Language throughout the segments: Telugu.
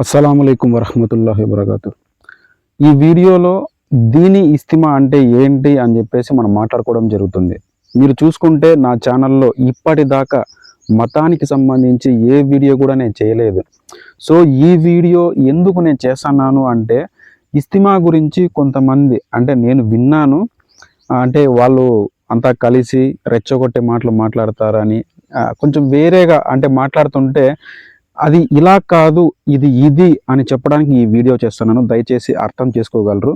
అస్సలాముఅలైకుం వరహమతుల్లాహి వబరకాతు. ఈ వీడియోలో దీని ఇస్తిమా అంటే ఏంటి అని చెప్పేసి మనం మాట్లాడుకోవడం జరుగుతుంది. మీరు చూసుకుంటే నా ఛానల్లో ఇప్పటిదాకా మతానికి సంబంధించి ఏ వీడియో కూడా నేను చేయలేదు. సో ఈ వీడియో ఎందుకు నేను చేస్తున్నాను అంటే ఇస్తిమా గురించి కొంతమంది అంటే నేను విన్నాను, అంటే వాళ్ళు అంతా కలిసి రెచ్చగొట్టే మాటలు మాట్లాడతారని కొంచెం వేరేగా అంటే మాట్లాడుతుంటే అది ఇలా కాదు ఇది అని చెప్పడానికి ఈ వీడియో చేస్తున్నాను. దయచేసి అర్థం చేసుకోగలరు.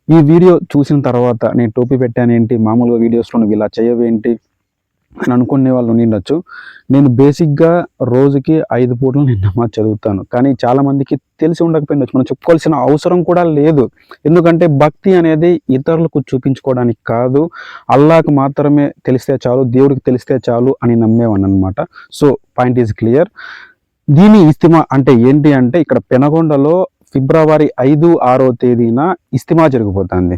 ఈ వీడియో చూసిన తర్వాత నేను టోపీ పెట్టానేంటి, మామూలుగా వీడియోస్లో నువ్వు ఇలా చేయవేంటి అని అనుకునే వాళ్ళు ఉండొచ్చు. నేను బేసిక్గా రోజుకి 5 పూటలు నేను నమాజ్ చదువుతాను. కానీ చాలామందికి తెలిసి ఉండకపోయిండొచ్చు, మనం చెప్పుకోవాల్సిన అవసరం కూడా లేదు. ఎందుకంటే భక్తి అనేది ఇతరులకు చూపించుకోవడానికి కాదు, అల్లాహ్కి మాత్రమే తెలిస్తే చాలు, దేవుడికి తెలిస్తే చాలు అని నమ్మేవాడిని అనమాట. So point is clear. దీని ఇస్తిమా అంటే ఏంటి అంటే ఇక్కడ పెనగొండలో ఫిబ్రవరి 5-6 తేదీన ఇస్తిమా జరిగిపోతుంది.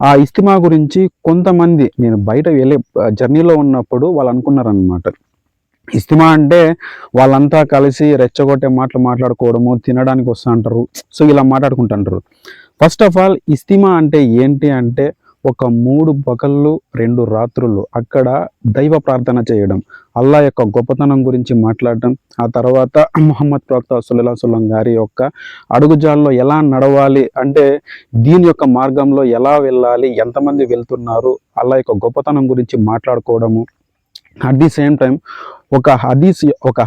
ఆ ఇస్తిమా గురించి కొంతమంది నేను బయట వెళ్ళే జర్నీలో ఉన్నప్పుడు వాళ్ళు అనుకున్నారనమాట, ఇస్తిమా అంటే వాళ్ళంతా కలిసి రెచ్చగొట్టే మాటలు మాట్లాడుకోవడము, తినడానికి వస్తూ అంటారు, సో ఇలా మాట్లాడుకుంటుంటారు. ఫస్ట్ ఆఫ్ ఆల్ ఇస్తిమా అంటే ఏంటి అంటే ఒక 3 పగళ్ళు 2 రాత్రులు అక్కడ దైవ ప్రార్థన చేయడం, అల్లా యొక్క గొప్పతనం గురించి మాట్లాడడం, ఆ తర్వాత ముహమ్మద్ ప్రవక్త సల్లల్లాహు అలైహి వసల్లం గారి యొక్క అడుగుజాల్లో ఎలా నడవాలి, అంటే దీని యొక్క మార్గంలో ఎలా వెళ్ళాలి, ఎంతమంది వెళ్తున్నారు, అల్లా యొక్క గొప్పతనం గురించి మాట్లాడుకోవడము. అట్ ది సేమ్ టైం ఒక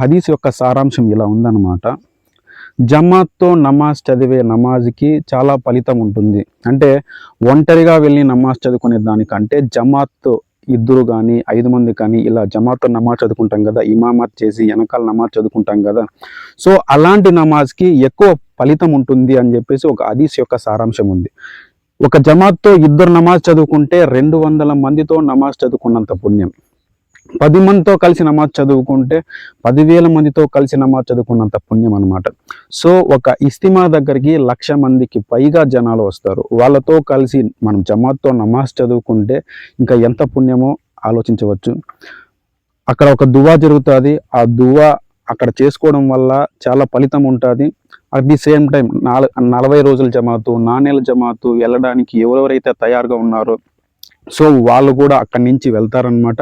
హదీస్ యొక్క సారాంశం ఇలా ఉందన్నమాట. జమాత్తో నమాజ్ చదివే నమాజ్కి చాలా ఫలితం ఉంటుంది. అంటే ఒంటరిగా వెళ్ళి నమాజ్ చదువుకునే దానికంటే జమాత్తో 2 కానీ 5 మంది కానీ ఇలా జమాత్తో నమాజ్ చదువుకుంటాం కదా, ఇమామత్ చేసి వెనకాల నమాజ్ చదువుకుంటాం కదా, సో అలాంటి నమాజ్కి ఎక్కువ ఫలితం ఉంటుంది అని చెప్పేసి ఒక హదీస్ యొక్క సారాంశం ఉంది. ఒక జమాత్తో 2 నమాజ్ చదువుకుంటే 200 మందితో నమాజ్ చదువుకున్నంత పుణ్యం. 10 మందితో కలిసి నమాజ్ చదువుకుంటే 10,000 మందితో కలిసి నమాజ్ చదువుకున్నంత పుణ్యం అనమాట. సో ఒక ఇస్తిమా దగ్గరికి 1,00,000 మందికి పైగా జనాలు వస్తారు. వాళ్ళతో కలిసి మనం జమాత్తో నమాజ్ చదువుకుంటే ఇంకా ఎంత పుణ్యమో ఆలోచించవచ్చు. అక్కడ ఒక దువా జరుగుతుంది. ఆ దువా అక్కడ చేసుకోవడం వల్ల చాలా ఫలితం ఉంటుంది. అట్ ది సేమ్ టైం 40 రోజుల జమాతు, 4 నెలల జమాతు వెళ్ళడానికి ఎవరెవరైతే తయారుగా ఉన్నారో సో వాళ్ళు కూడా అక్కడి నుంచి వెళ్తారనమాట.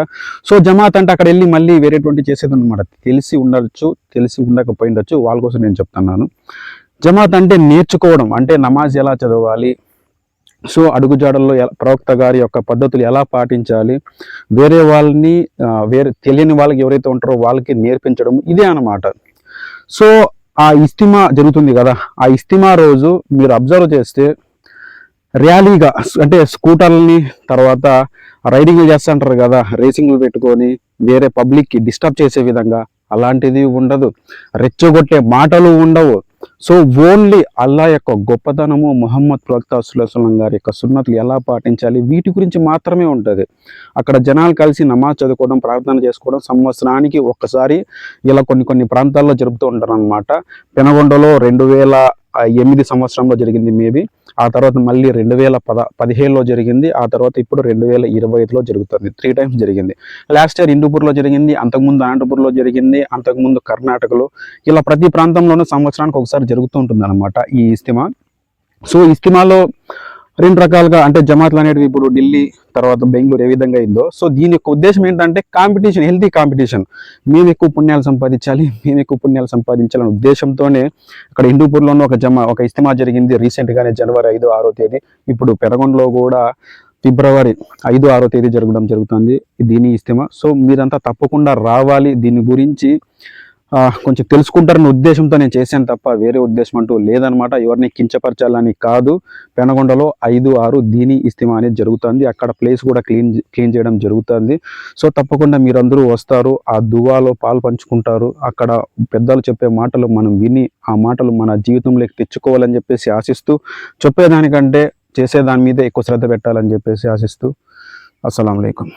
సో జమాత్ అంటే అక్కడ వెళ్ళి మళ్ళీ వేరేటువంటి చేసేది అనమాట. తెలిసి ఉండొచ్చు, తెలిసి ఉండకపోయిండొచ్చు, వాళ్ళ కోసం నేను చెప్తున్నాను. జమాత్ అంటే నేర్చుకోవడం, అంటే నమాజ్ ఎలా చదవాలి, సో అడుగుజాడల్లో ప్రవక్త గారి యొక్క పద్ధతులు ఎలా పాటించాలి, వేరే వాళ్ళని తెలియని వాళ్ళకి ఎవరైతే ఉంటారో వాళ్ళకి నేర్పించడం, ఇదే అన్నమాట. సో ఆ ఇస్తిమా జరుగుతుంది కదా, ఆ ఇస్తిమా రోజు మీరు అబ్జర్వ్ చేస్తే ర్యాలీగా అంటే స్కూటర్లని తర్వాత రైడింగ్లు చేస్తుంటారు కదా, రేసింగ్లు పెట్టుకొని వేరే పబ్లిక్కి డిస్టర్బ్ చేసే విధంగా అలాంటిది ఉండదు, రెచ్చగొట్టే మాటలు ఉండవు. సో ఓన్లీ అల్లా యొక్క గొప్పతనము, ముహమ్మద్ ప్రవక్త సల్లల్లాహు అలైహి వసల్లం గారి యొక్క సున్నతులు ఎలా పాటించాలి, వీటి గురించి మాత్రమే ఉంటుంది. అక్కడ జనాలు కలిసి నమాజ్ చదువుకోవడం, ప్రార్థన చేసుకోవడం సంవత్సరానికి ఒక్కసారి ఇలా కొన్ని ప్రాంతాల్లో జరుపుతూ ఉంటారు అనమాట. పెనగొండలో 2008 సంవత్సరంలో జరిగింది మేబీ, ఆ తర్వాత మళ్ళీ 2017లో జరిగింది, ఆ తర్వాత ఇప్పుడు 2025లో జరుగుతుంది. 3 టైమ్స్ జరిగింది. లాస్ట్ ఇయర్ హిందూపూర్లో జరిగింది, అంతకుముందు అనంతపూర్లో జరిగింది, అంతకుముందు కర్ణాటకలో, ఇలా ప్రతి ప్రాంతంలోనూ సంవత్సరానికి ఒకసారి జరుగుతూ ఉంటుంది అనమాట ఈ ఇస్తిమా. సో ఇస్తిమాలో 2 రకాలుగా అంటే జమాత్లు అనేటివి ఇప్పుడు ఢిల్లీ తర్వాత బెంగళూరు ఏ విధంగా అయిందో, సో దీని యొక్క ఉద్దేశం ఏంటంటే కాంపిటీషన్, హెల్తీ కాంపిటీషన్. మేము ఎక్కువ పుణ్యాలు సంపాదించాలనే ఉద్దేశంతోనే అక్కడ హిందూపూర్లోనూ ఒక ఇస్తిమా జరిగింది రీసెంట్గానే జనవరి 5-6 తేదీ. ఇప్పుడు పెనగొండలో కూడా ఫిబ్రవరి 5-6 తేదీ జరుగుతుంది దీని ఇస్తిమా. సో మీరంతా తప్పకుండా రావాలి. దీని గురించి కొంచెం తెలుసుకుంటారన్న ఉద్దేశంతో నేను చేశాను తప్ప వేరే ఉద్దేశం అంటూ లేదనమాట. ఎవరిని కించపరచాలని కాదు. పెనగొండలో 5-6 దీని ఇస్తిమా అనేది జరుగుతుంది. అక్కడ ప్లేస్ కూడా క్లీన్ చేయడం జరుగుతుంది. సో తప్పకుండా మీరందరూ వస్తారు, ఆ దువాలో పాలు పంచుకుంటారు. అక్కడ పెద్దలు చెప్పే మాటలు మనం విని ఆ మాటలు మన జీవితంలోకి తెచ్చుకోవాలని చెప్పేసి ఆశిస్తూ, చెప్పేదానికంటే చేసేదాని మీదే ఎక్కువ శ్రద్ధ పెట్టాలని చెప్పేసి ఆశిస్తూ, అస్సలాము అలైకుం.